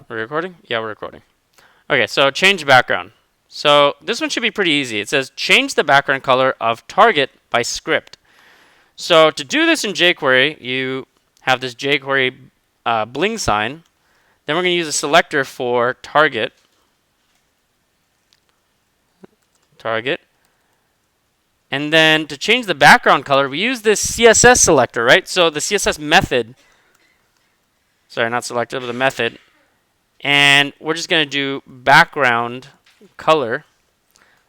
We're recording? Yeah, we're recording. Okay, so change background. So this one should be pretty easy. It says change the background color of target by script. So to do this in jQuery, you have this jQuery bling sign. Then we're going to use a selector for target. And then to change the background color, we use this CSS selector, right? So the CSS method, sorry, not selector, but the method. And we're just going to do background color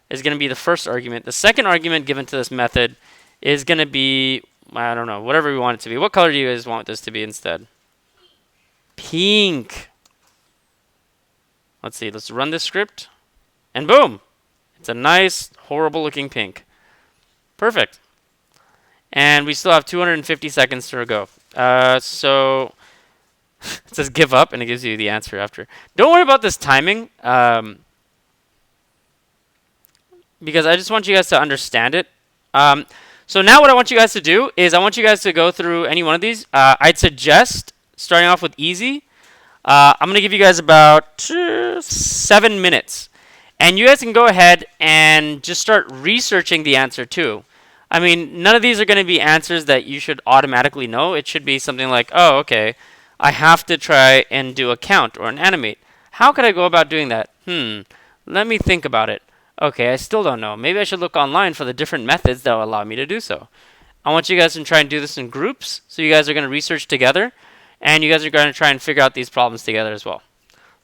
is going to be the first argument. The second argument given to this method is going to be, I don't know, whatever we want it to be. What color do you guys want this to be instead? Pink. Let's see. Let's run this script. And boom. It's a nice, horrible looking pink. Perfect. And we still have 250 seconds to go. So it says give up, and it gives you the answer after. Don't worry about this timing, because I just want you guys to understand it. So now what I want you guys to do is I want you guys to go through any one of these. I'd suggest starting off with easy. I'm going to give you guys about 7 minutes. And you guys can go ahead and just start researching the answer too. I mean, none of these are going to be answers that you should automatically know. It should be something like, oh, okay, I have to try and do a count or an animate. How could I go about doing that? Let me think about it. Okay, I still don't know. Maybe I should look online for the different methods that will allow me to do so. I want you guys to try and do this in groups. So you guys are going to research together. And you guys are going to try and figure out these problems together as well.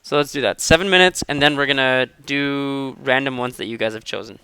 So let's do that. 7 minutes, and then we're going to do random ones that you guys have chosen.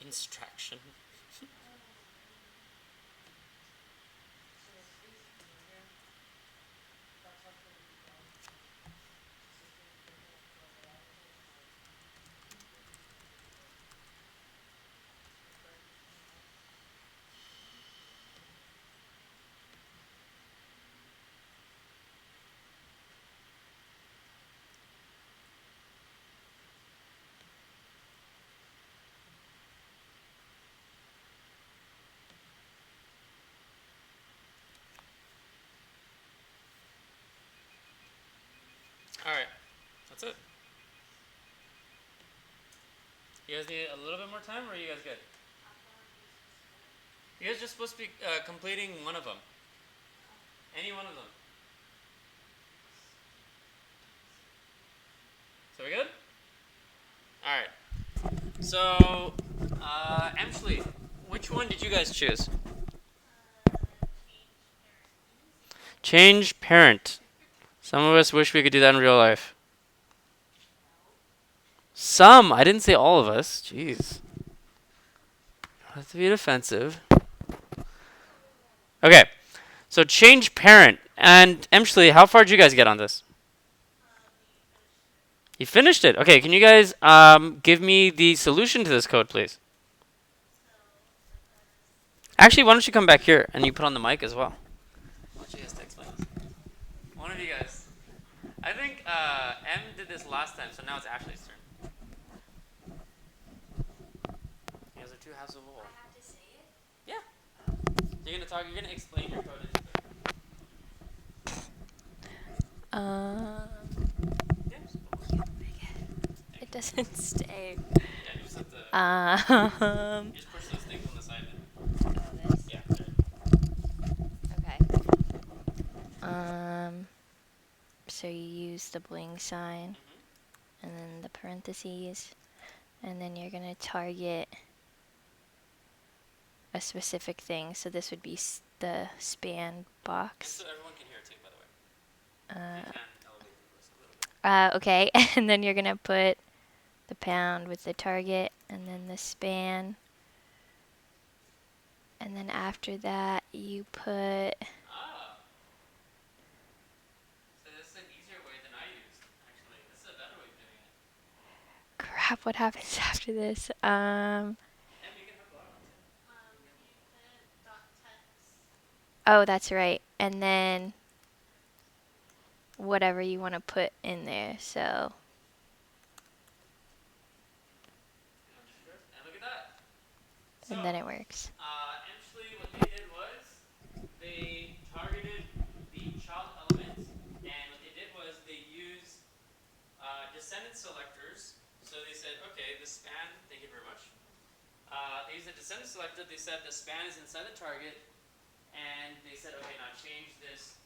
Distraction. All right, that's it. You guys need a little bit more time, or are you guys good? You guys are just supposed to be completing one of them. Any one of them. So we good? All right. So, Emshley, which one did you guys choose? Change parent. Some of us wish we could do that in real life. Some. I didn't say all of us. Jeez. Not to be defensive. Okay. So change parent. And Emshley, how far did you guys get on this? You finished it. Okay. Can you guys give me the solution to this code, please? Actually, why don't you come back here and you put on the mic as well? Why don't you guys explain this? One of you guys. I think M did this last time, so now it's Ashley's turn. You guys are two halves of a whole. I have to say it? Yeah. You're gonna talk. You're gonna explain your code. Yeah, it doesn't stay. Yeah, you just have to. You just push those things on the side. Oh, this? Yeah. Okay. So you use the bling sign, and then the parentheses, and then you're gonna target a specific thing. So this would be the span box. So everyone can hear it too, by the way. You can elevate the voice a little bit. Okay, and then you're gonna put the pound with the target, and then the span, and then after that you put. So this is an easier way than I used. Actually, this is a better way of doing it. Crap! What happens after this? And you can have bottom Oh, that's right. And then whatever you want to put in there. So. And look at that. And then it works. Actually, what they did was they targeted the child element, and what they did was they used descendant selectors. So they said, okay, the span. Thank you very much. They used a descendant selector. They said the span is inside the target, and they said, okay, now change this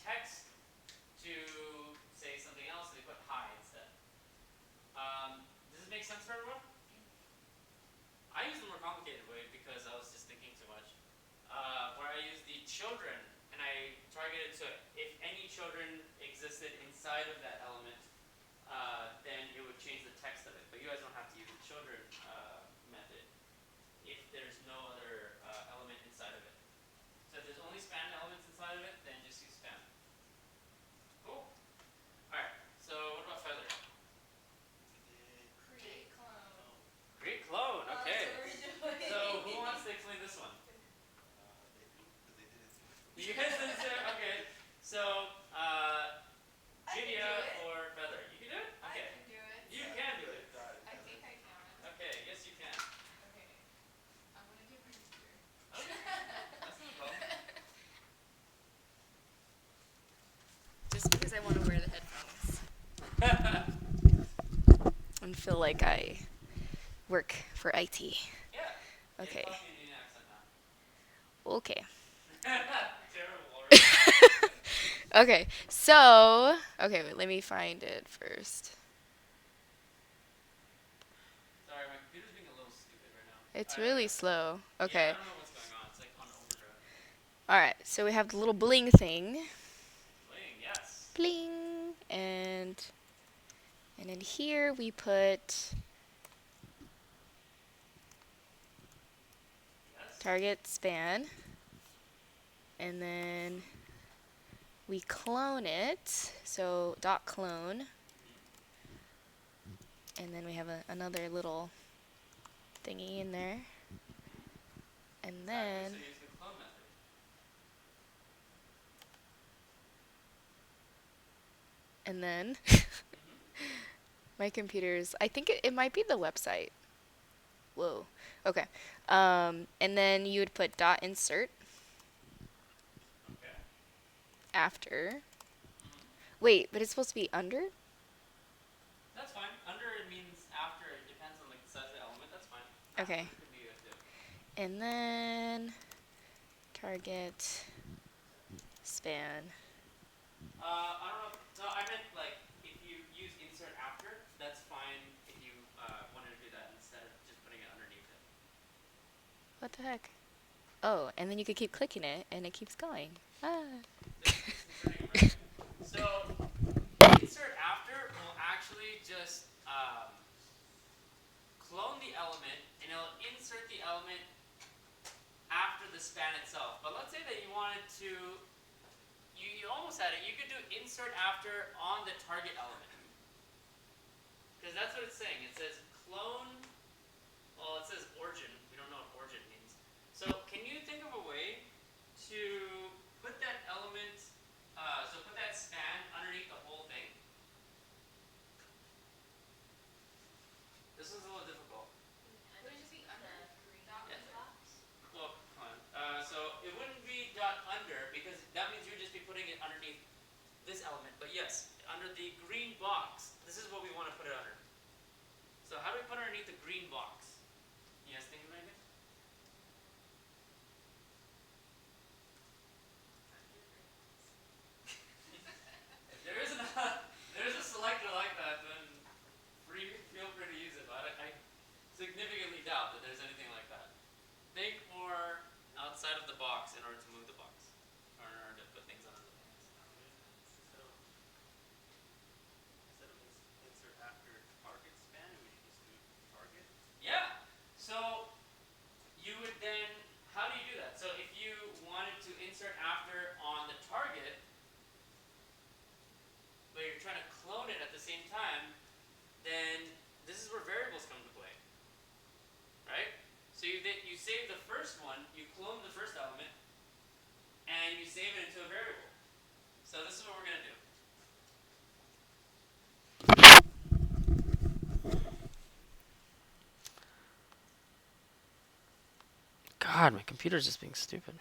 text to say something else. They put hi instead. Does this make sense for everyone? I used the more complicated way because I was just thinking too much. Where I used the children, and I targeted to if any children existed inside of that element, then it would change the text of it. But you guys don't have to use the children method if there's no other element inside of it. So if there's only span elements inside of it, then just use span. Cool. Alright, so what about feather? Create clone. Create clone, okay. That's what we're doing. So who wants to explain this one? They do, because they did it too. You guys didn't say okay. So I can Julia do it. or feather? You can do it? I Okay. can do it. You can do it. I think I can. Okay, yes you can. Okay. I'm gonna do my computer. Okay. That's no problem. Just because I want to wear the headphones and feel like I work for IT. Yeah. Okay. Talk in Indian accent now. Okay. Terrible already. Okay. So, okay, wait, let me find it first. Sorry, my computer's being a little stupid right now. It's really slow. Okay. Yeah, I don't know what's going on. It's like on overdrive. All right. So we have the little bling thing. Bling, yes. Bling. And in here we put target span, and then we clone it. So dot clone, and then we have another little thingy in there, and then. So use the clone method. And then my computer's, I think it might be the website. Whoa. Okay. And then you would put dot insert Okay. after. Wait, but it's supposed to be under? That's fine. Under it means after. It depends on like the size of the element. That's fine. Okay. After could be good too. And then target span. I don't know. No, I meant like if you use insert after, that's fine if you wanted to do that instead of just putting it underneath it. What the heck? Oh, and then you could keep clicking it, and it keeps going. Ah. This is inserting, right? So insert after will actually just clone the element, and it'll insert the element after the span itself. But let's say that you wanted to, you almost had it. You could do insert after on the target element. Because that's what it's saying. It says clone, well, it says origin. We don't know what origin means. So can you think of a way to put that element, so put that span underneath the whole thing? This is a little difficult. Would it just be under Yeah. Well, come on. So it wouldn't be dot under because that means you would just be putting it underneath this element. But yes, under the green box, this is what we want to put it under. So how do we put it underneath the green box? You guys think of anything? If there is a selector like that, then feel free to use it. But I significantly doubt that there's anything like that. Think more outside of the box in order to move the box, or in order to put things under the things. Instead of insert after target span, we should just do target. Yeah. So you would then, how do you do that? So if you wanted to insert after on the target, but you're trying to clone it at the same time, then this is where variables come into play, right? So you save the first one, you clone the first element, and you save it into a variable. So this is what we're going to do. God, my computer's just being stupid.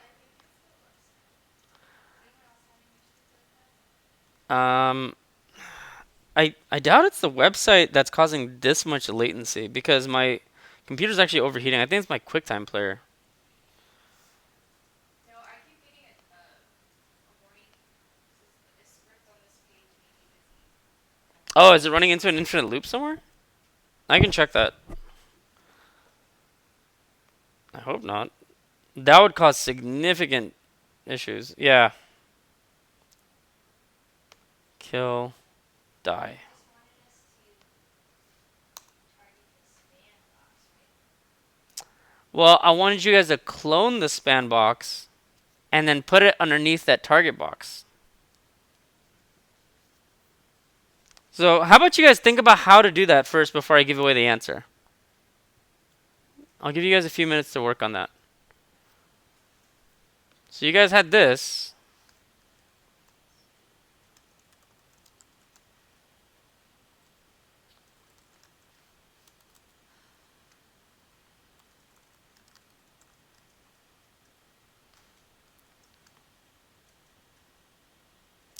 I doubt it's the website that's causing this much latency because my computer's actually overheating. I think it's my QuickTime player. No, I keep getting a warning. This script on this page may be busy. Oh, is it running into an infinite loop somewhere? I can check that. I hope not. That would cause significant issues. Yeah. Kill. Die. Well, I wanted you guys to clone the span box and then put it underneath that target box. So how about you guys think about how to do that first before I give away the answer? I'll give you guys a few minutes to work on that. So you guys had this.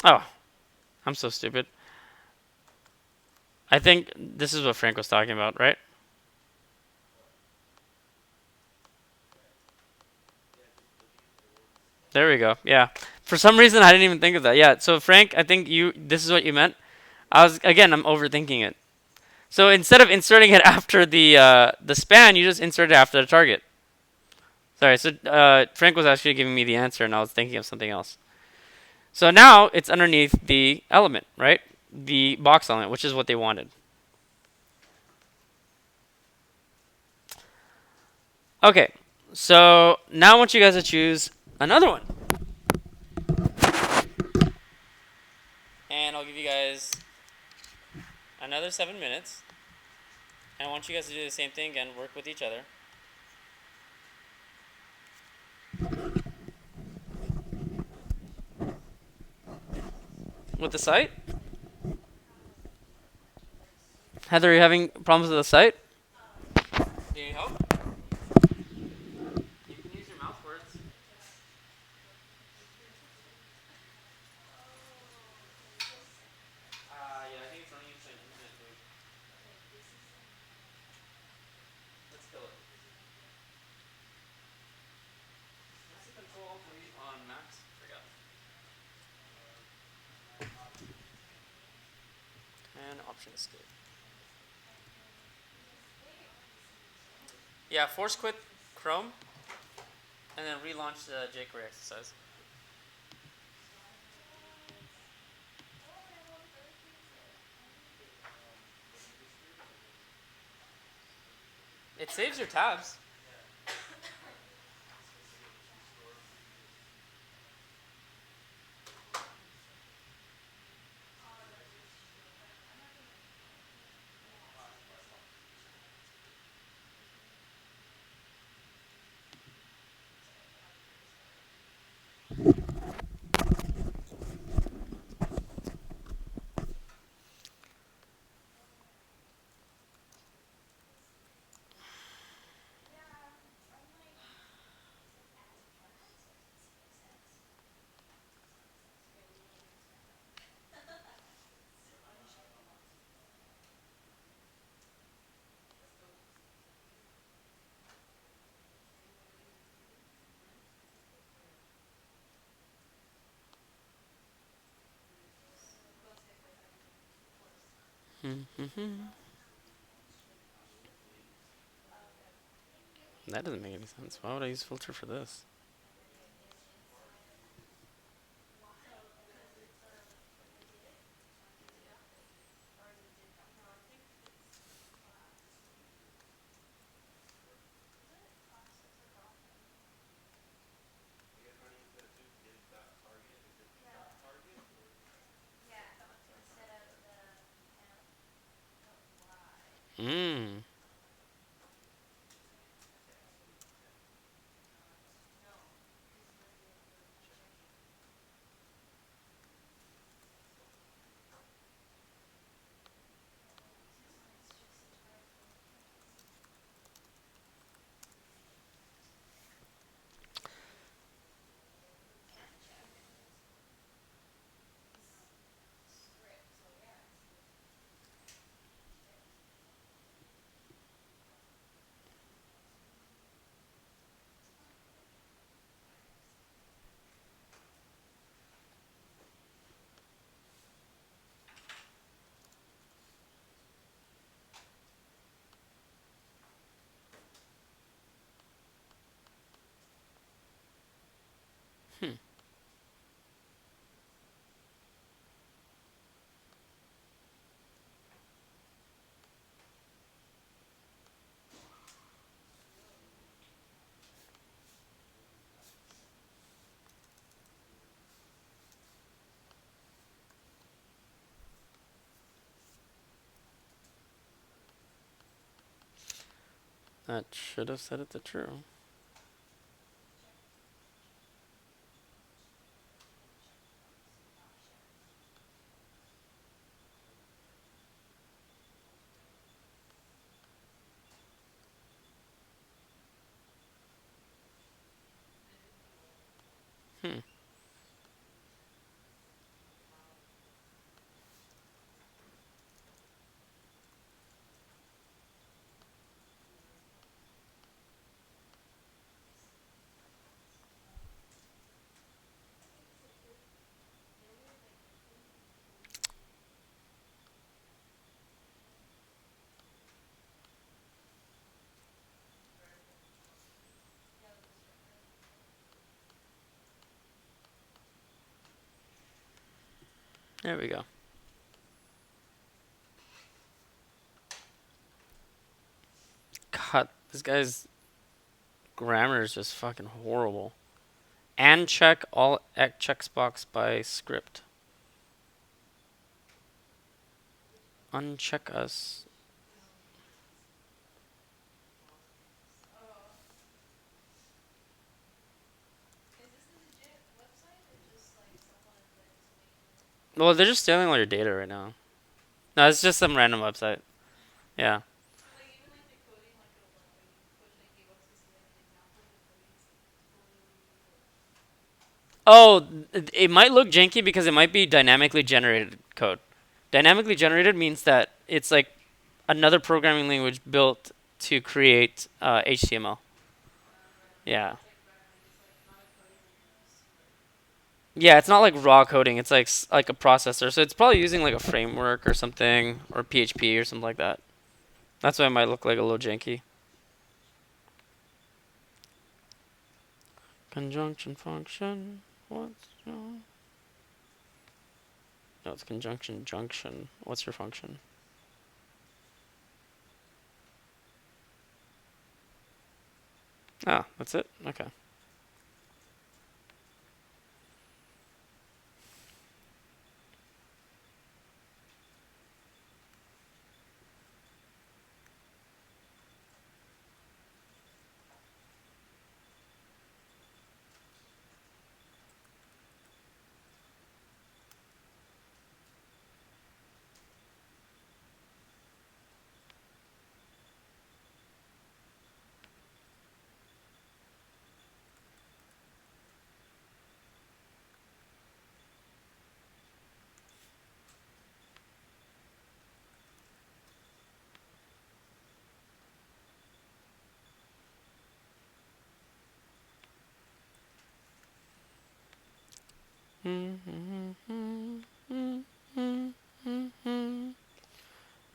Oh, I'm so stupid. I think this is what Frank was talking about, right? There we go. Yeah. For some reason, I didn't even think of that. Yeah. So Frank, I think this is what you meant. I'm overthinking it. So instead of inserting it after the span, you just insert it after the target. Sorry. So Frank was actually giving me the answer, and I was thinking of something else. So now it's underneath the element, right? The box element, which is what they wanted. Okay. So now I want you guys to choose another one. And I'll give you guys another 7 minutes. And I want you guys to do the same thing again, work with each other. With the site? Heather, are you having problems with the site? Do you need help? You can use your mouth words. Yeah, I think it's running into an internet loop. Let's kill it. What's the control on Macs? Forgot. And option escape. Yeah, force quit Chrome and then relaunch the jQuery exercise. It saves your tabs. That doesn't make any sense. Why would I use filter for this? Are you guys running into that too? Getting dot target? Is it dot target or Mmm. That should have set it to true. Hmm. There we go. God, this guy's grammar is just fucking horrible. And check all checkbox by script. Uncheck us. Well, they're just stealing all your data right now. No, it's just some random website. Yeah. Oh, it might look janky because it might be dynamically generated code. Dynamically generated means that it's like another programming language built to create HTML. Yeah. Yeah, it's not like raw coding. It's like like a processor. So it's probably using like a framework or something or PHP or something like that. That's why it might look like a little janky. Conjunction function. What's no, it's conjunction junction. What's your function? Ah, that's it. Okay.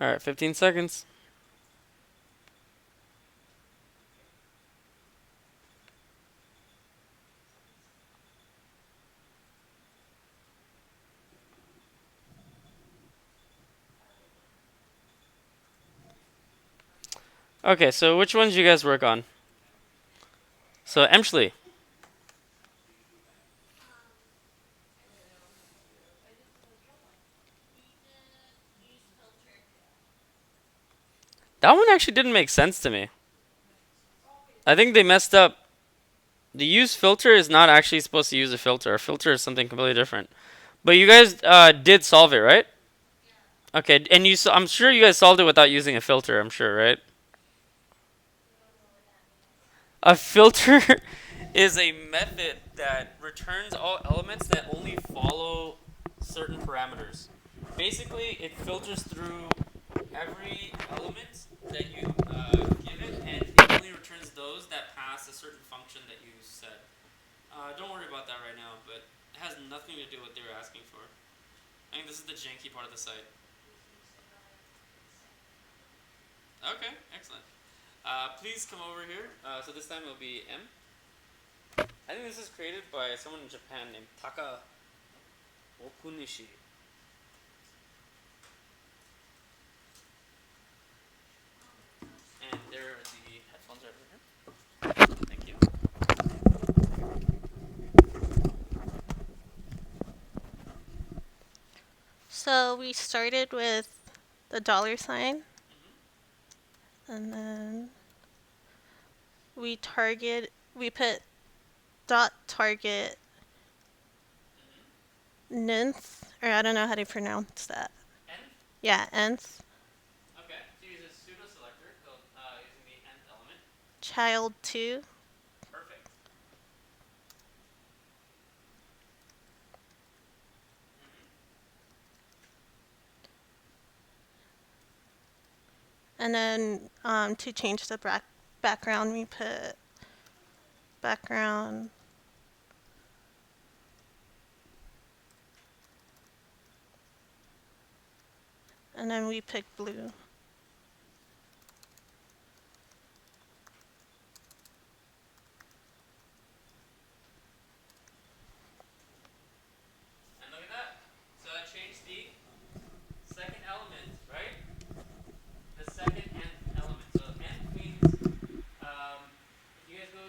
All right, 15 seconds. Okay, so which ones you guys work on? So Emshley, that one actually didn't make sense to me. I think they messed up. The use filter is not actually supposed to use a filter. A filter is something completely different. But you guys did solve it, right? Okay, and I'm sure you guys solved it without using a filter. I'm sure, right? A filter is a method that returns all elements that only follow certain parameters. Basically, it filters through every element that you give it, and it only returns those that pass a certain function that you set. Don't worry about that right now, but it has nothing to do with what they were asking for. I think this is the janky part of the site. Okay, excellent. Please come over here. So this time it'll be M. I think this is created by someone in Japan named Taka Okunishi. And there are the headphones right over here. Thank you. So we started with the dollar sign, and then we put dot target nth, or I don't know how to pronounce that. N? Yeah, nth, Okay. So use a pseudo selector using the nth element. child 2, Perfect. and then to change the background, we put background and then we pick blue. And look at that. So I changed the second element, right? The second nth element. So nth means if you guys go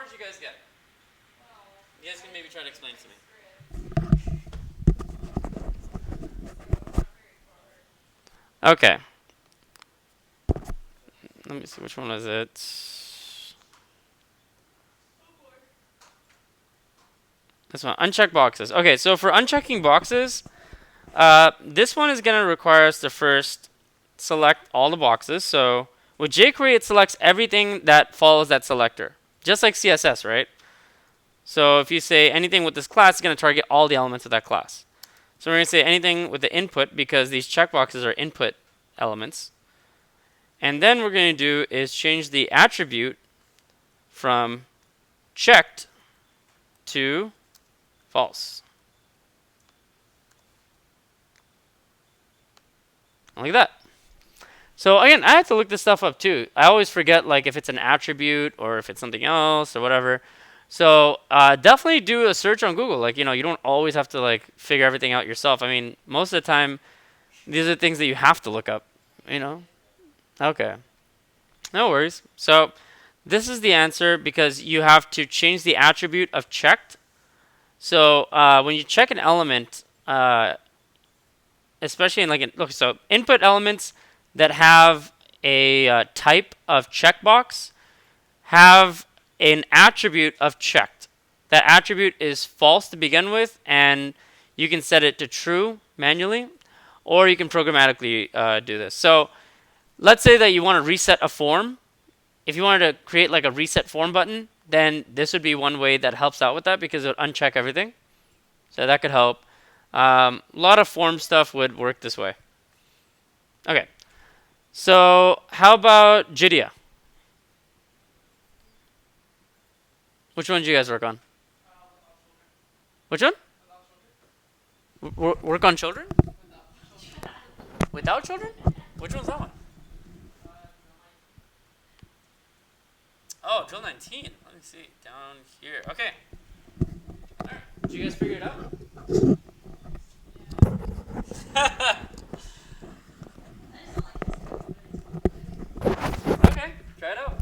did you guys get? You guys can maybe try to explain to me. Okay. Let me see, which one is it? This one, uncheck boxes. Okay, so for unchecking boxes, this one is going to require us to first select all the boxes. So with jQuery, it selects everything that follows that selector, just like CSS, right? So if you say anything with this class, it's going to target all the elements of that class. So we're going to say anything with the input because these checkboxes are input elements. And then we're going to do is change the attribute from checked to false. Like that. So again, I have to look this stuff up too. I always forget like if it's an attribute or if it's something else or whatever. So definitely do a search on Google. Like, you don't always have to like figure everything out yourself. I mean, most of the time, these are things that you have to look up. Okay. No worries. So this is the answer because you have to change the attribute of checked. So when you check an element, especially in so input elements that have a type of checkbox have an attribute of checked. That attribute is false to begin with, and you can set it to true manually, or you can programmatically do this. So let's say that you want to reset a form. If you wanted to create like a reset form button, then this would be one way that helps out with that because it would uncheck everything. So that could help. A lot of form stuff would work this way. Okay. So how about JIDIA? Which one did you guys work on? Which one? Work on children? Without children? Which one's that one? Oh, drill 19. Let me see. Down here. Okay. Alright. Did you guys figure it out? Okay. Try it out.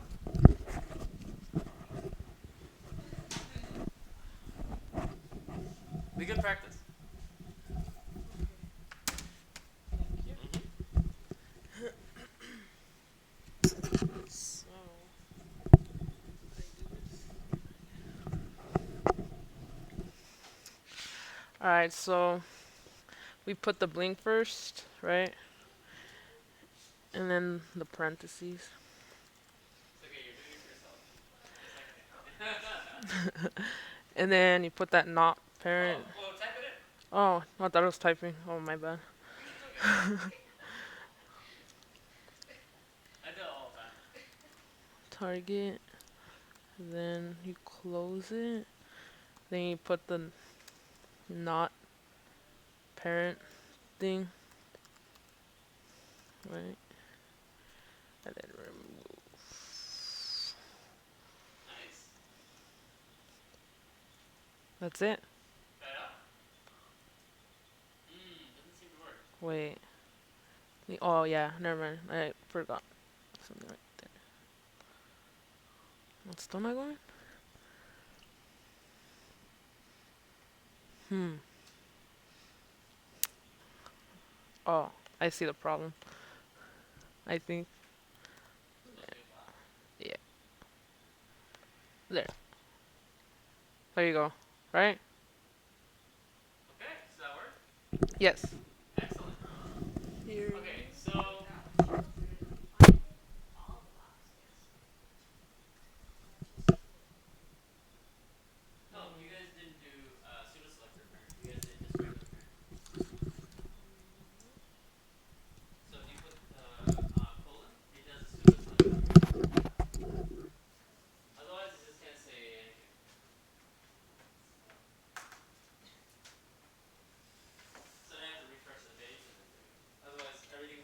Be good practice. So, alright, so we put the blink first, right? And then the parentheses. Okay, you're doing it for yourself. And then you put that not parent. Well, type it in. Oh, I thought I was typing. Oh, my bad. I do it all the time. Target. Then you close it. Then you put the not parent thing. Right? And then remove. Nice. That's it. Try it out. Doesn't seem to work. Wait. Oh, yeah. Never mind. I forgot. Something right there. It's still not going? Oh, I see the problem. I think. Yeah. There. There you go. Right? Okay, does that work? Yes. Excellent. Okay, so no, you guys didn't do pseudo selector parent. You guys did just regular parent. So if you put colon, it does a pseudo selector. Otherwise, it's just gonna say anything. So I have to refresh the page. Otherwise, everything's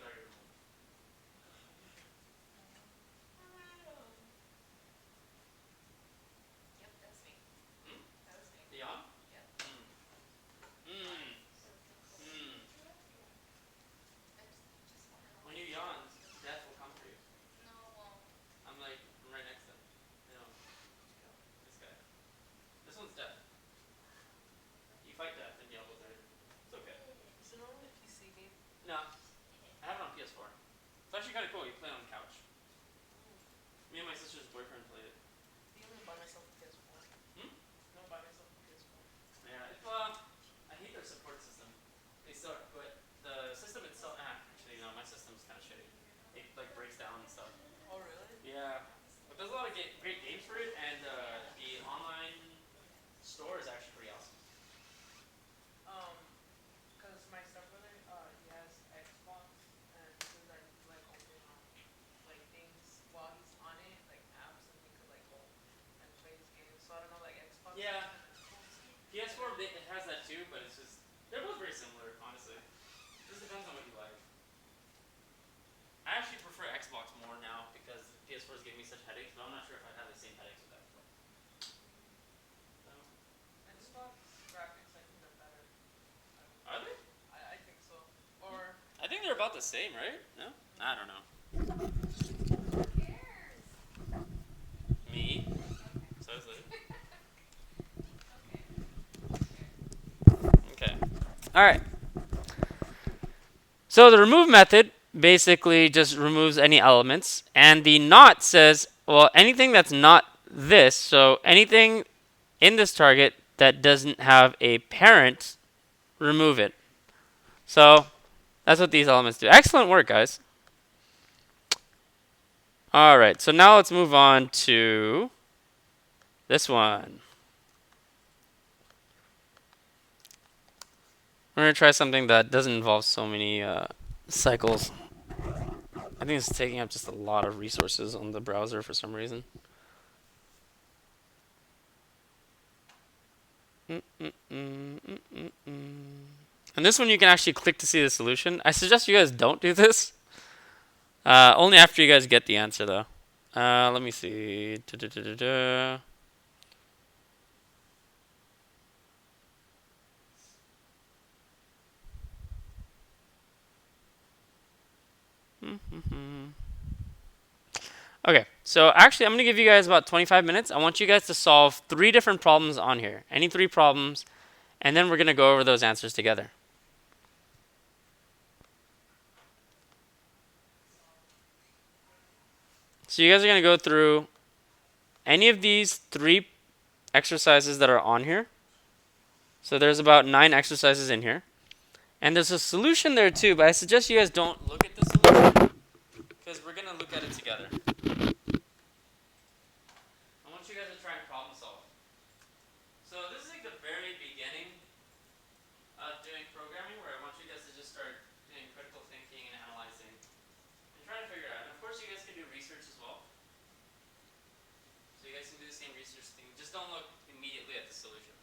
It's actually kind of cool. You play on the couch. Me and my sister's boyfriend played it. I think I'm gonna buy myself a PS4. Hmm? I'm gonna buy myself a PS4. Yeah. I hate their support system. They suck, but the system itself. Actually, no. My system's kind of shitty. It like breaks down and stuff. Oh really? Yeah. But there's a lot of great games for it, and the online store is actually pretty awesome. Cause my stepbrother, he has Xbox, and he says that he could like open like things while he's on it, like apps, and he could like go and play his games. So I don't know, like Xbox Yeah. and Xbox. PS4 it has that too, but it's just they're both very similar, honestly. It just depends on what you like. I actually prefer Xbox more now because PS4 is giving me such headaches, but I'm not sure if I'd have the same headaches with Xbox. So, Xbox graphics, I think they're better. are they? I think so. Or I think they're about the same, right? No? I don't know. Me? So is Liz. Okay. Alright. So the remove method basically just removes any elements, and the not says, well, anything that's not this, so anything in this target that doesn't have a parent, remove it. So that's what these elements do. Excellent work, guys. Alright, so now let's move on to this one. We're going to try something that doesn't involve so many cycles. I think it's taking up just a lot of resources on the browser for some reason. And this one you can actually click to see the solution. I suggest you guys don't do this. Only after you guys get the answer, though. Let me see. Okay, so actually I'm going to give you guys about 25 minutes. I want you guys to solve 3 different problems on here. Any 3 problems, and then we're going to go over those answers together. So you guys are going to go through any of these 3 exercises that are on here. So there's about 9 exercises in here. And there's a solution there too, but I suggest you guys don't look at the solution because we're going to look at it together. I want you guys to try and problem solve. So this is like the very beginning of doing programming where I want you guys to just start doing critical thinking and analyzing and trying to figure it out. And of course you guys can do research as well. So you guys can do the same research thing. Just don't look immediately at the solution.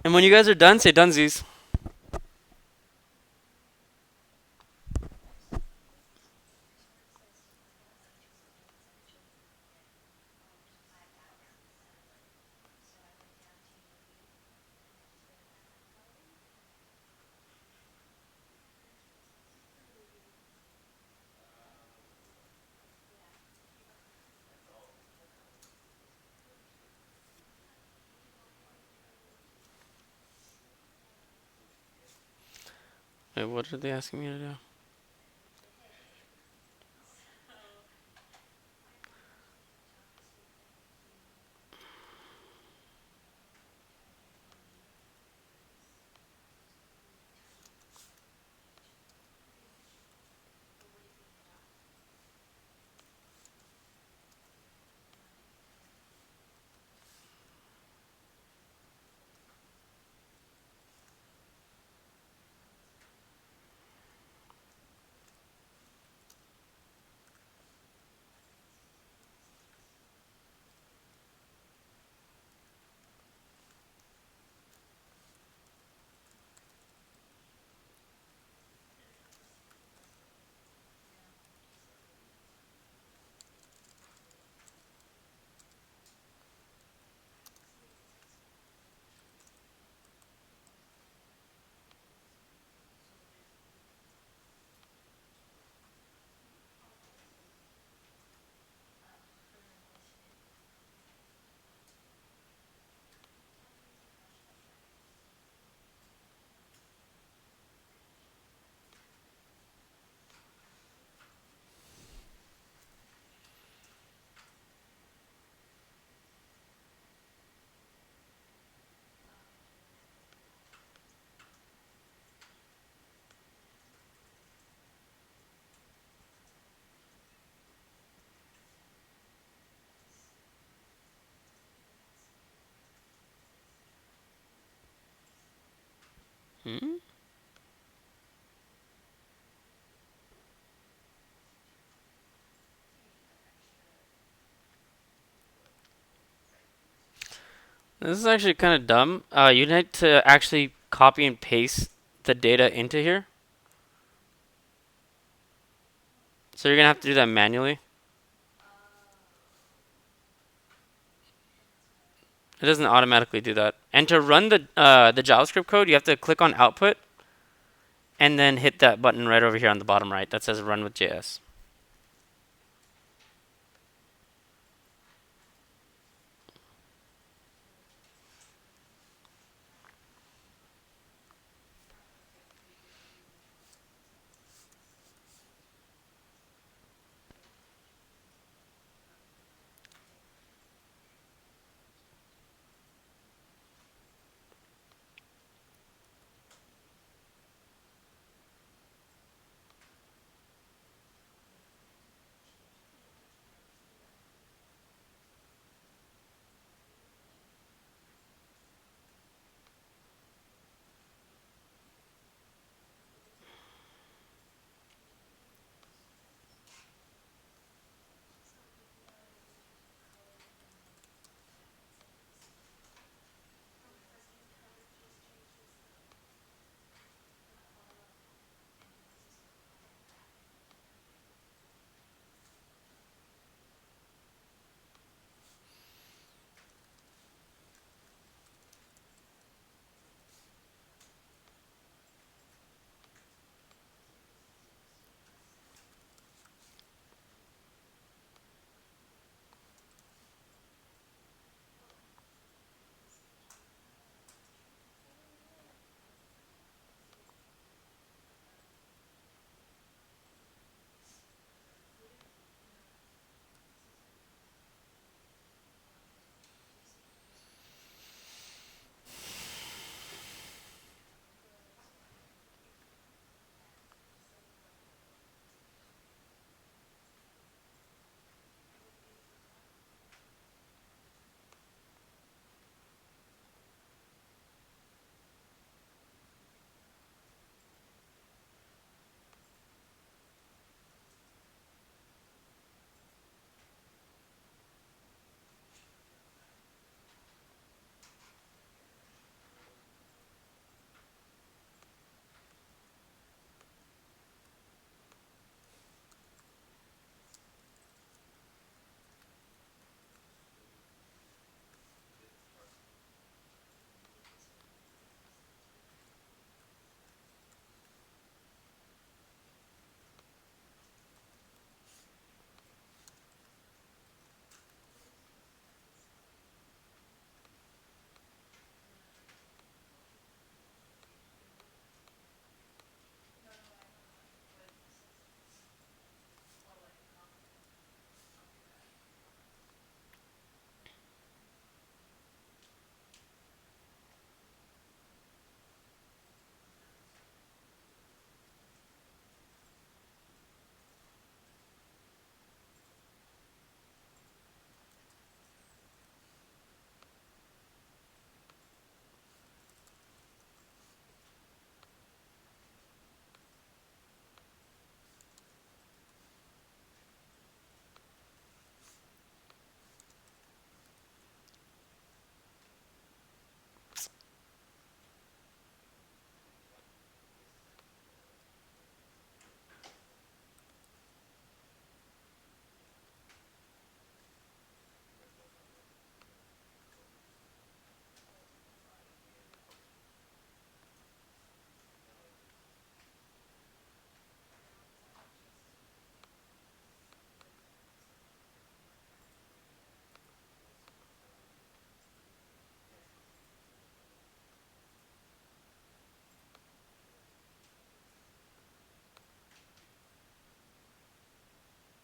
And when you guys are done, say dunsies. Wait, what are they asking me to do? Hmm? This is actually kind of dumb. You need to actually copy and paste the data into here. So you're gonna have to do that manually. It doesn't automatically do that. And to run the JavaScript code, you have to click on output and then hit that button right over here on the bottom right that says run with JS.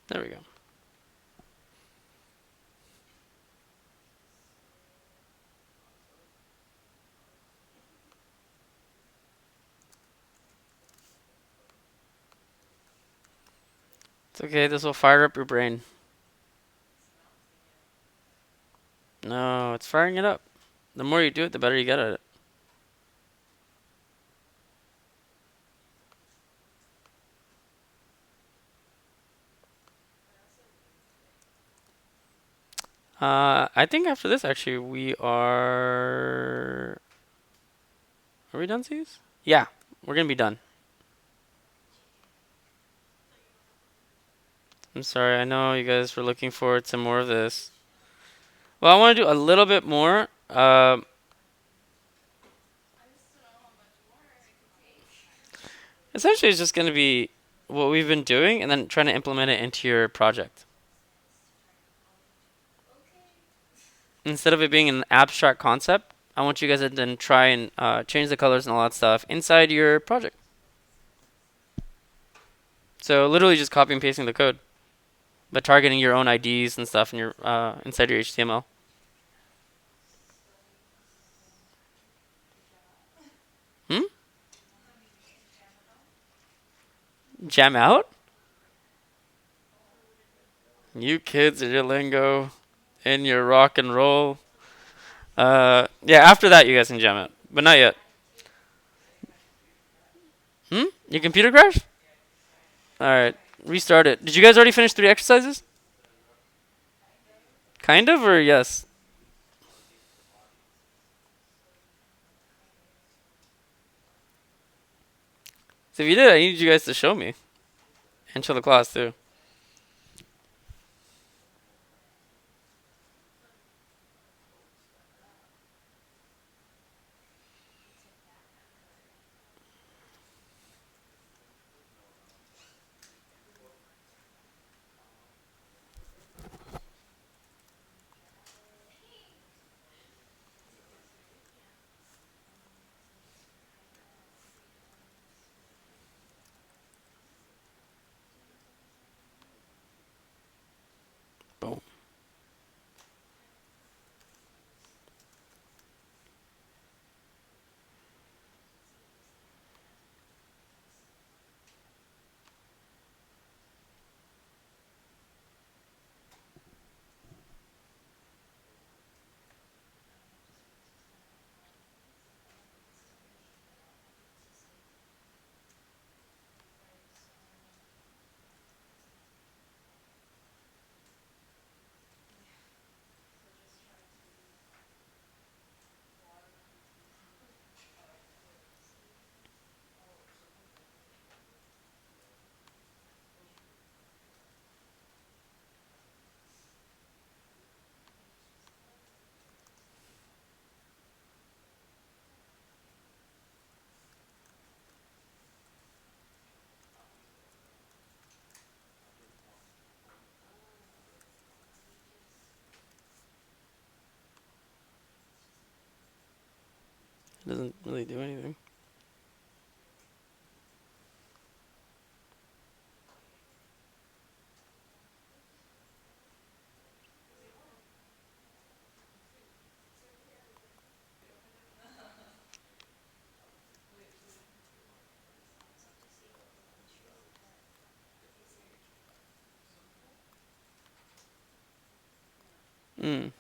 There we go. It's okay. This will fire up your brain. No, it's firing it up. The more you do it, the better you get at it. I think after this, actually, we are. Are we done, C's? Yeah, we're gonna be done. I'm sorry. I know you guys were looking forward to more of this. Well, I want to do a little bit more. Essentially, it's just gonna be what we've been doing, and then trying to implement it into your project. Instead of it being an abstract concept, I want you guys to then try and change the colors and all that stuff inside your project. So literally just copy and pasting the code, but targeting your own IDs and stuff in your inside your HTML. Hmm? Jam out? You kids and your lingo and your rock and roll. Yeah, after that you guys can jam out, but not yet. Hmm? Your computer crashed? All right, restart it. Did you guys already finish 3 exercises? Kind of, or yes? So if you did, I need you guys to show me and show the class too. Boom. It doesn't really do anything. Mm.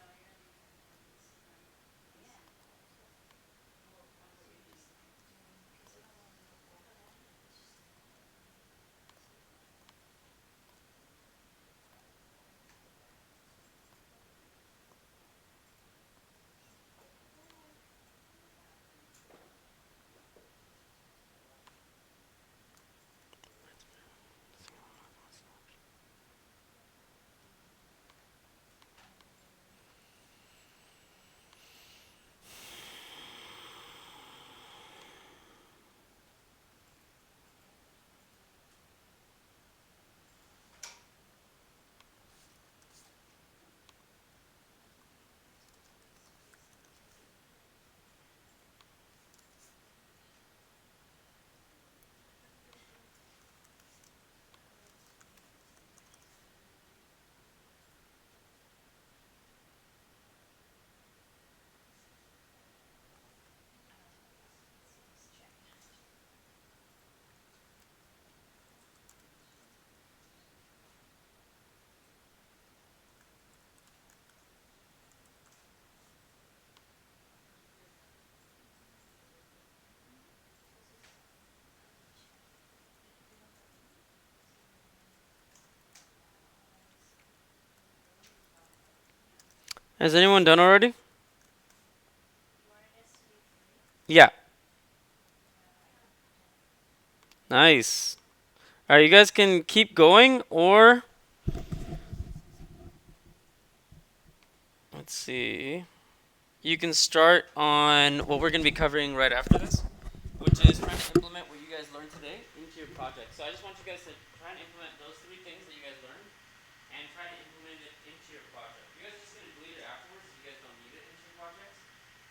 Has anyone done already? Yeah. Nice. Alright, you guys can keep going, or let's see. You can start on what we're going to be covering right after this, which is trying to implement what you guys learned today into your project. So I just want you guys to try and implement those three things that you guys learned and try to implement it into your project. You guys are just going to delete it afterwards if you guys don't need it into your projects.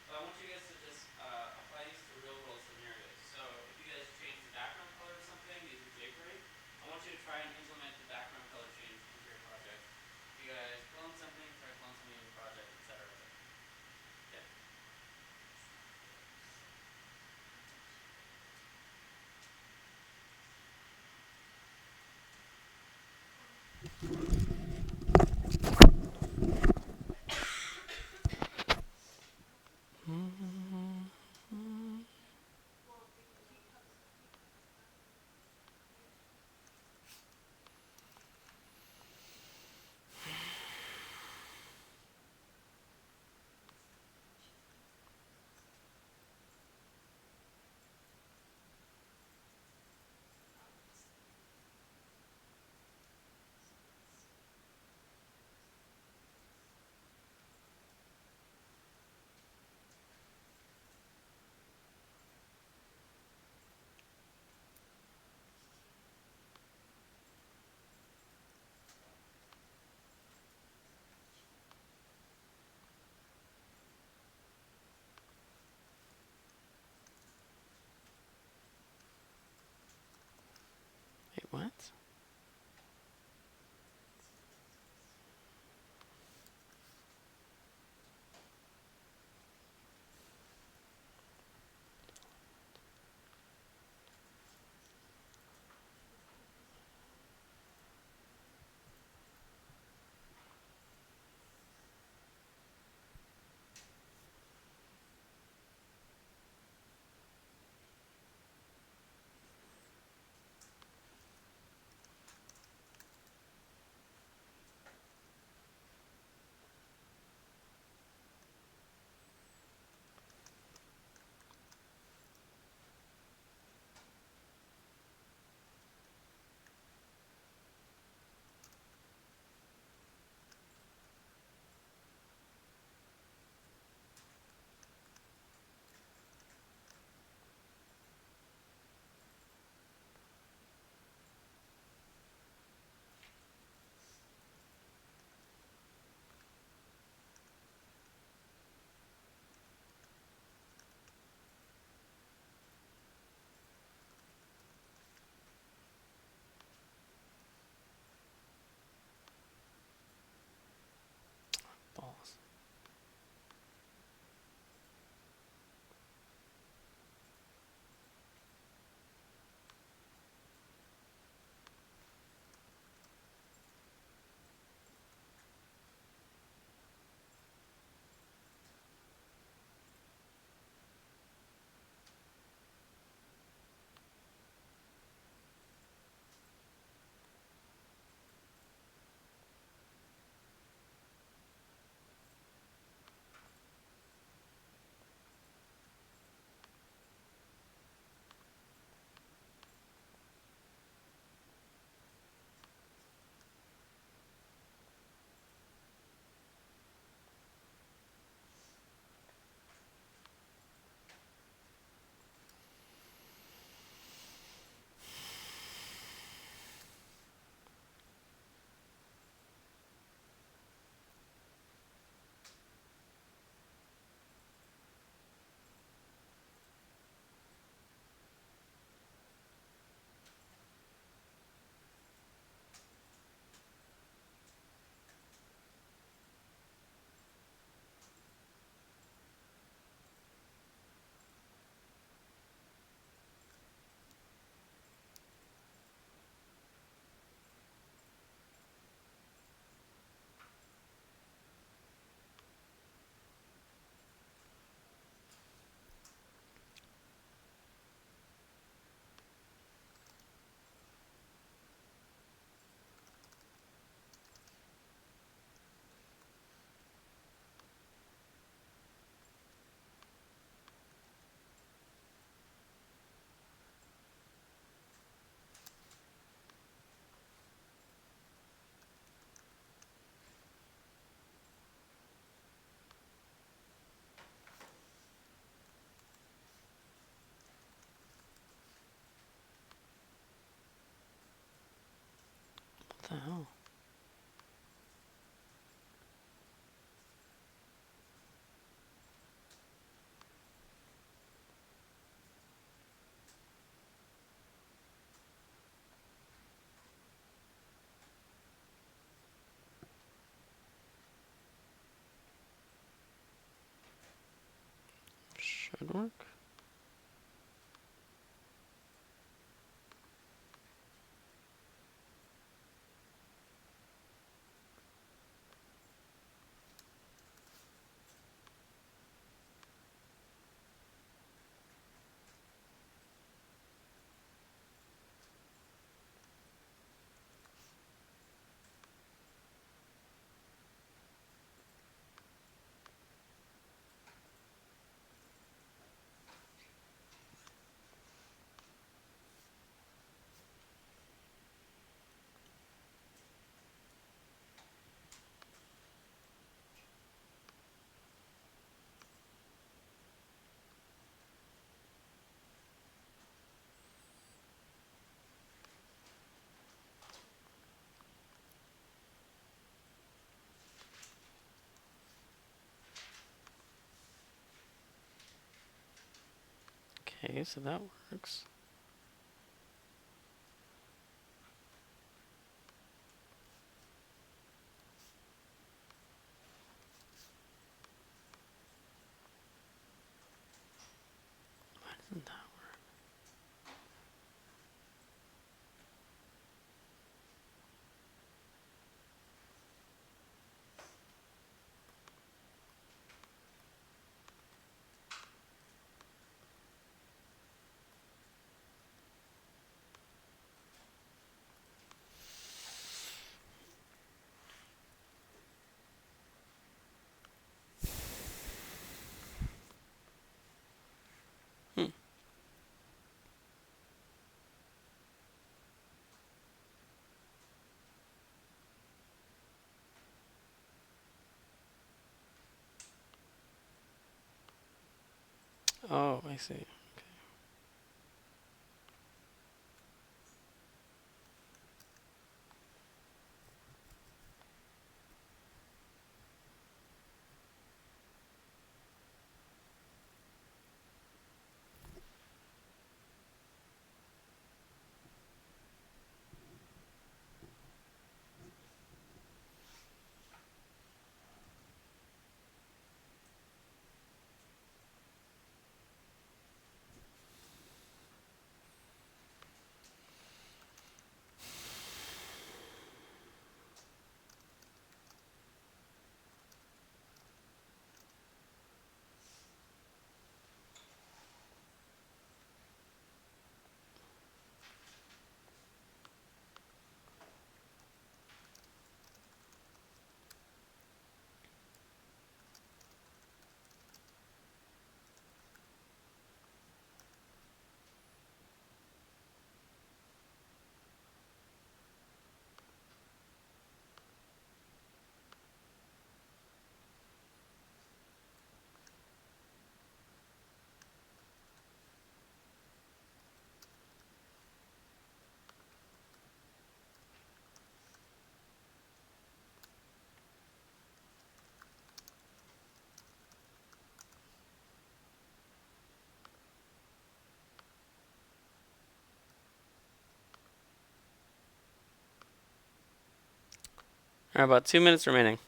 But I want you guys to just apply these to real world scenarios. So if you guys change the background color of something using jQuery, I want you to try and implement the background color change into your project. If you guys clone something, try to clone something in your project, etc. Okay. the hell? Should work. Okay, so that works. Why doesn't that work? Hmm. Oh, I see. All right, about 2 minutes remaining.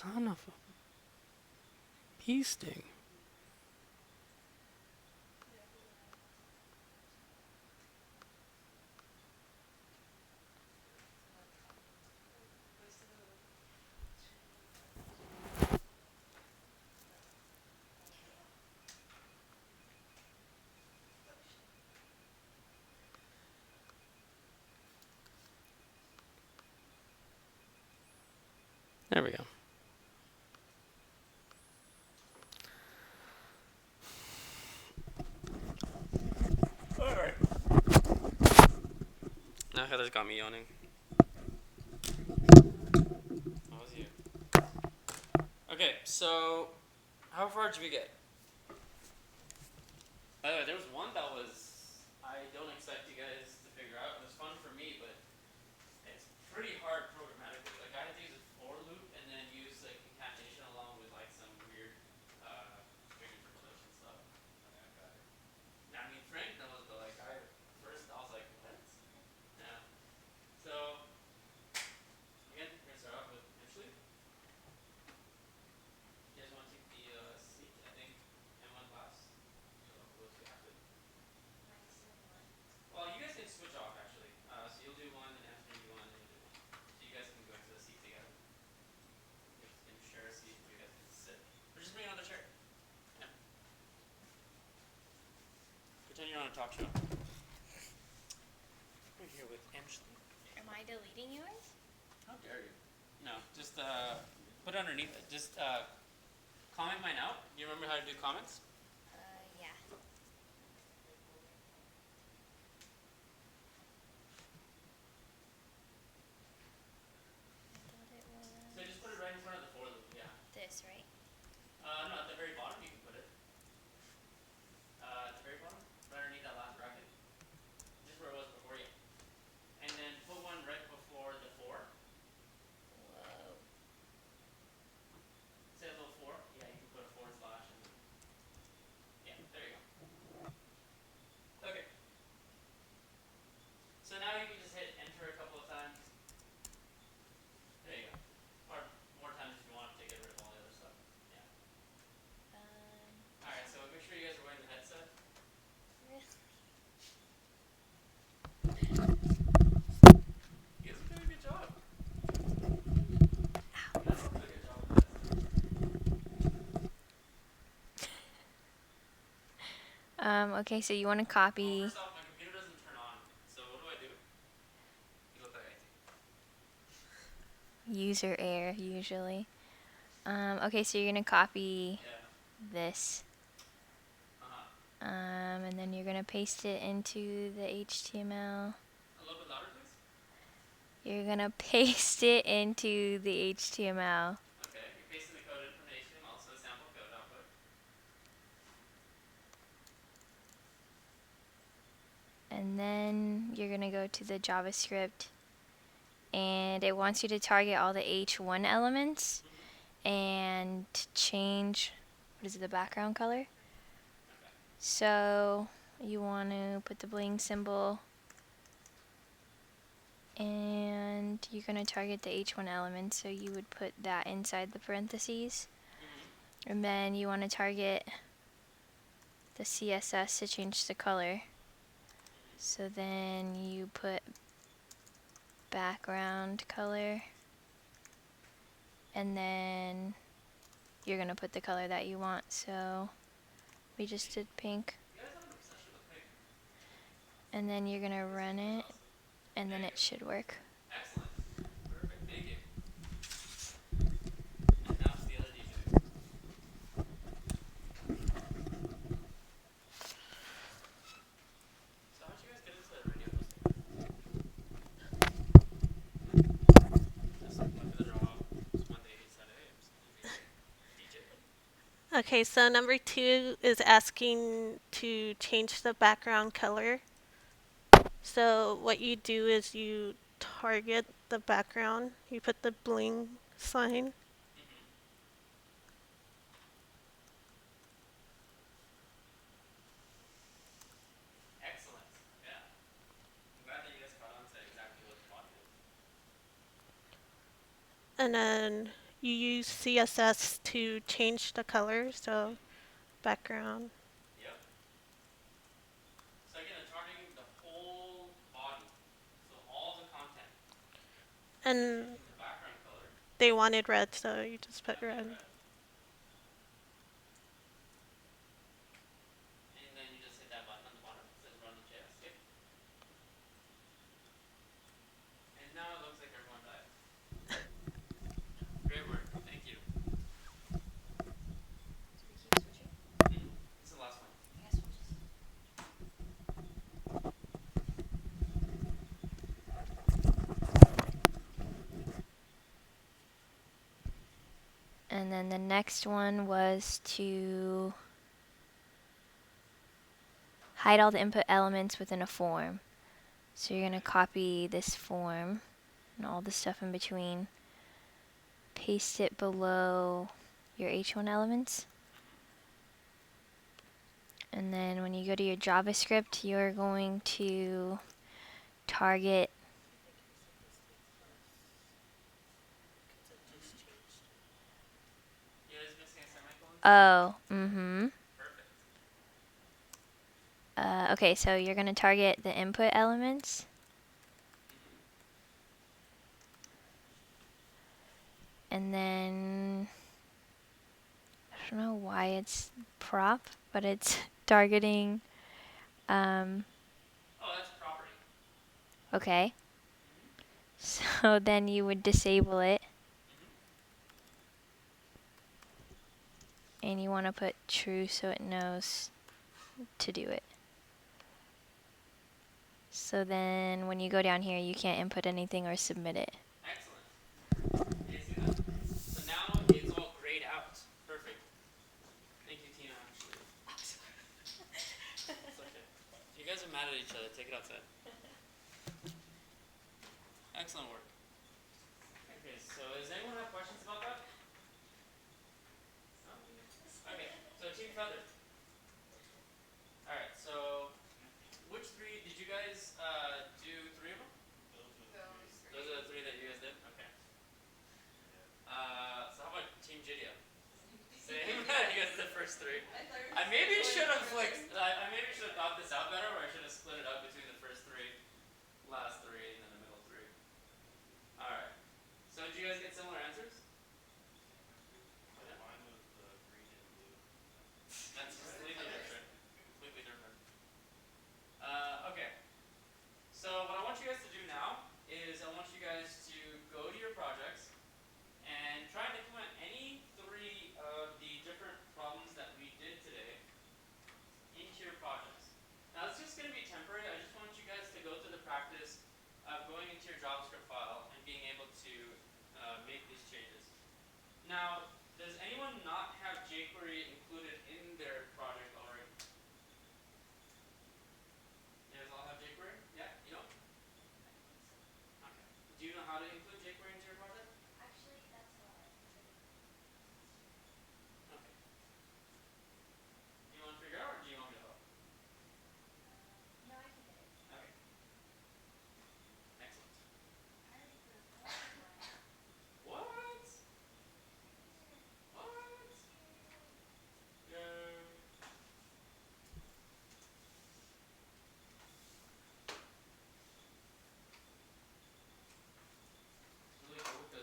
Son of a bee sting. There we go. Alright. Now Heather's got me yawning. How was you? Okay, so how far did we get? By the way, there was one that was I don't expect you guys to figure out. It was fun for me, but it's pretty hard programmatically. Like I had to use a for loop and then use like concatenation along with like some weird string interpolation stuff. Okay, I got it. Now, I mean, Frank knows, but like I first I was like, what? Yeah. So again, we're gonna start off with Ashley. You guys want to take the seat? I think M went last, so we'll see after. Well, you guys can switch off actually. So you'll do one, then M's gonna do one, then you'll do one. So you guys can go into the seat together. You guys can share a seat, and you guys can sit. Or just bring another chair. Yeah. Pretend you're on a talk show. We're here with Ashley. Am I deleting yours? How dare you? No, just put it underneath it. Just comment mine out. Do you remember how to do comments? Yeah. So just put it right in front of the for loop. Yeah. This, right? No, at the very bottom you can put it. At the very bottom, right underneath that last bracket. Just where it was before, yeah. And then put one right before the for. Whoa. Say a little for. Yeah, you can put a forward slash and then. Yeah, there you go. Okay. So now you can just hit enter a couple of times. There you go. Or more times if you want to get rid of all the other stuff. Yeah. Alright, so make sure you guys are wearing the headset. Really? You guys are doing a good job. You guys all did a good job with this. Okay, so you want to Well, copy first off, my computer doesn't turn on. So what do I do? You look like IT. user error usually. Okay, so you're gonna copy Yeah. this. Uh-huh. And then you're gonna paste it into the HTML. A little bit louder, please. You're gonna paste it into the HTML. Okay, you're pasting the code in from the HTML, so the sample code output. And then you're gonna go to the JavaScript, and it wants you to target all the H1 elements and change, what is it, the background color? Okay. So you want to put the bling symbol, and you're going to target the H1 element, so you would put that inside the parentheses. And then you want to target the CSS to change the color. So then you put background color, and then you're going to put the color that you want. So we just did pink. You guys have an obsession with pink. And then you're going to run it, and then it should work. Excellent. Perfect. Thank you. And now to the other DJ. So how'd you guys get into radio hosting? Just like went to the job. Just one day he said, hey, I'm just gonna be a DJ. Okay, so number 2 is asking to change the background color. So what you do is you target the background, you put the bling sign, Excellent. Yeah. I'm glad that you guys caught on to exactly what the plot is. and then you use CSS to change the color, so background. Yep. So again, they're targeting the whole body. So all the content. And then And changing the background color. they wanted red, so you just put Okay, red. red. And then you just hit that button on the bottom. It says run the JS. Yep. And now it looks like everyone died. Great work. Thank you. So we keep switching? This is the last one. I guess we'll just. And then the next one was to hide all the input elements within a form. So you're going to copy this form and all the stuff in between, paste it below your H1 elements. And then when you go to your JavaScript, you're going to target. Yeah, it's missing a semicolon. Oh, mm-hmm. Perfect. Okay, so you're going to target the input elements. And then I don't know why it's prop, but it's targeting. Oh, that's property. Okay. So then you would disable it, and you want to put true so it knows to do it. So then when you go down here, you can't input anything or submit it. Excellent. Can you see that? So now it's all grayed out. Perfect. Thank you, Tina, actually. It's okay. If you guys are mad at each other, take it outside. Excellent work. Okay, so does anyone have questions about that? No? Okay, so Team Feather. Alright, so which three did you guys do? Three of them? Those are the three. Those are the three that you guys did? Okay. Yeah. So how about Team Jidia? Same? You guys did the first three. I maybe should have I maybe should have thought this out better, or I should have split it up between the first three, last three, and then the middle three. Alright. So did you guys get similar answers? Same answers. Yeah. Mine was green and blue. That's completely different. Completely different. Okay. So what I want you guys to do now is I want you guys to go to your projects and try and implement any three of the different problems that we did today into your projects. Now it's just going to be temporary. I just want you guys to go through the practice of going into your JavaScript file and being able to make these changes. Now, does anyone not have jQuery included in their project already? You guys all have jQuery? Yeah? You know? Okay. Do you know how to include jQuery into your project? Okay. Do you want to figure out, or do you want me to help? Okay. Excellent. What? What? Yay. Really hope it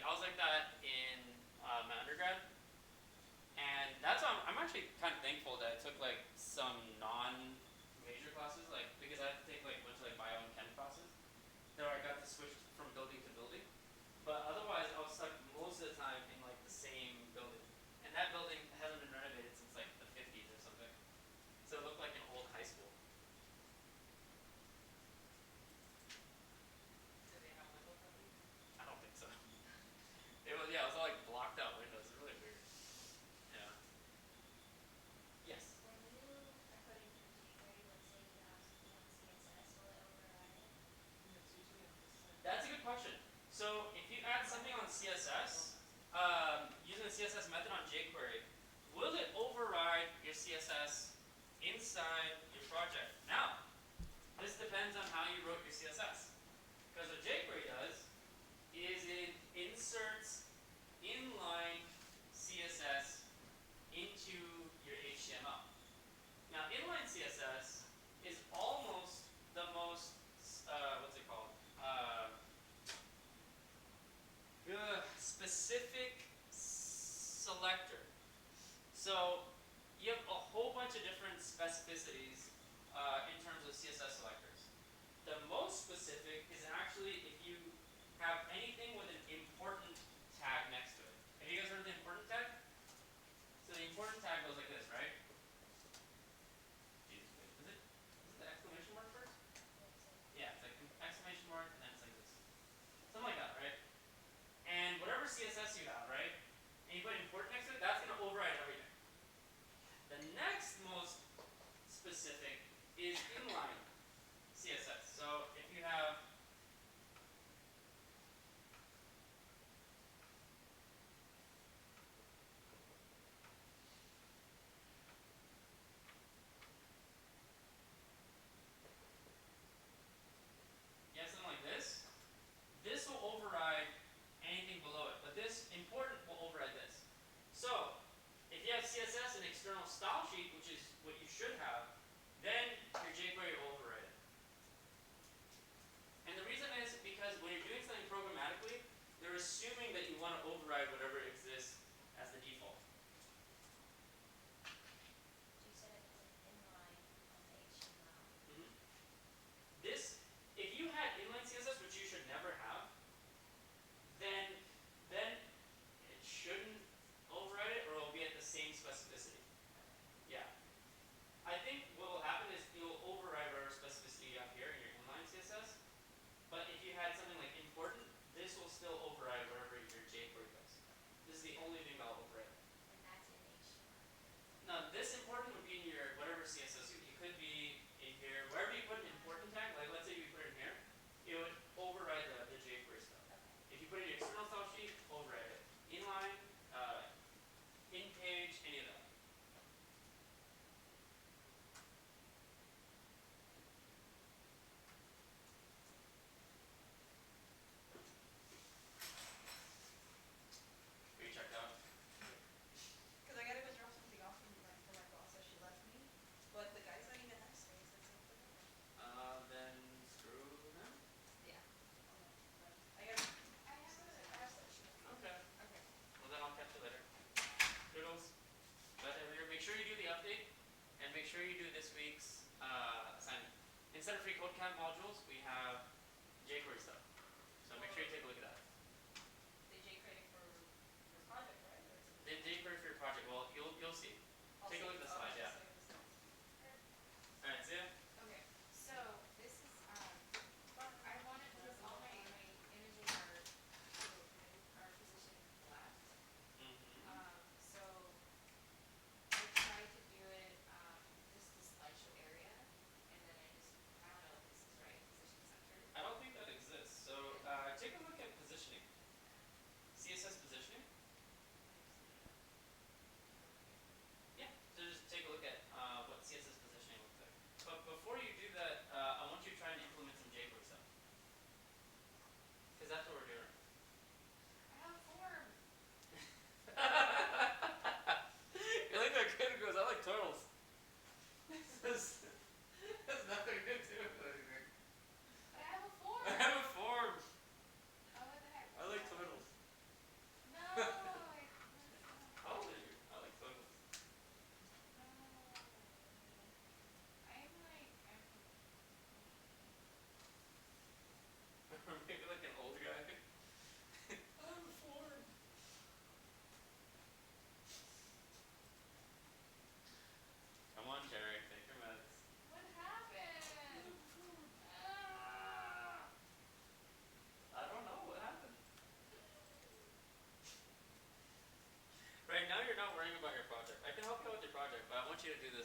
I was like that in my undergrad, and that's why I'm actually kind of thankful that I took like some non-major classes, like because I had to take like a bunch of like bio and chem classes. There I got to switch from building to building, but otherwise I was stuck most of the time in like the same building, and that building hasn't been renovated since like the 50s or something, so it looked like an old high school. Did they have windows at least? I don't think so. It was, yeah, it was all like blocked out windows. It's really weird. Yeah. Yes. When you are coding through jQuery, let's say you have something on CSS, will it override it? Yeah, it's usually on this side. That's a good question. So if you add something on CSS, using the CSS method on jQuery, will it override your CSS inside your project? Now, this depends on how you wrote your CSS. Because what jQuery does is it inserts inline CSS into your HTML. Now, inline CSS is almost the most, what's it called? Specific selector. So you have a whole bunch of different specificities in terms of CSS selectors. The most specific is actually if you have anything with an important tag next to it. Have you guys heard of the important tag? So the important tag goes like this, right? Jesus, wait, is it the exclamation mark first? Yeah, it's like exclamation mark and then it's like this. Something like that, right? And whatever CSS you have, right? And you put important next to it, that's gonna override everything. The next most specific is inline CSS. So if you have something like this, this will override anything below it. But this important will override this. So if you have CSS and external style sheet, which is what you should have, then your jQuery will override it. And the reason is because when you're doing something programmatically, they're assuming that you want to override whatever exists as the default. You said it was an inline on the HTML. Mm-hmm. This, if you had inline CSS, which you should never have, then it shouldn't override it, or it will be at the same specificity. Yeah. I think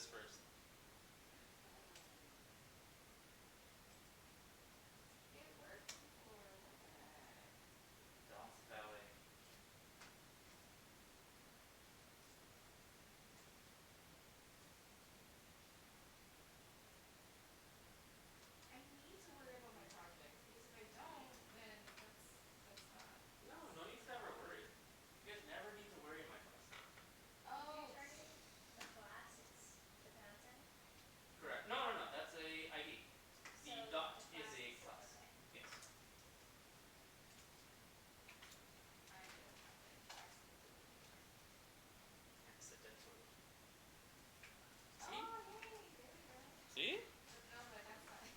this first.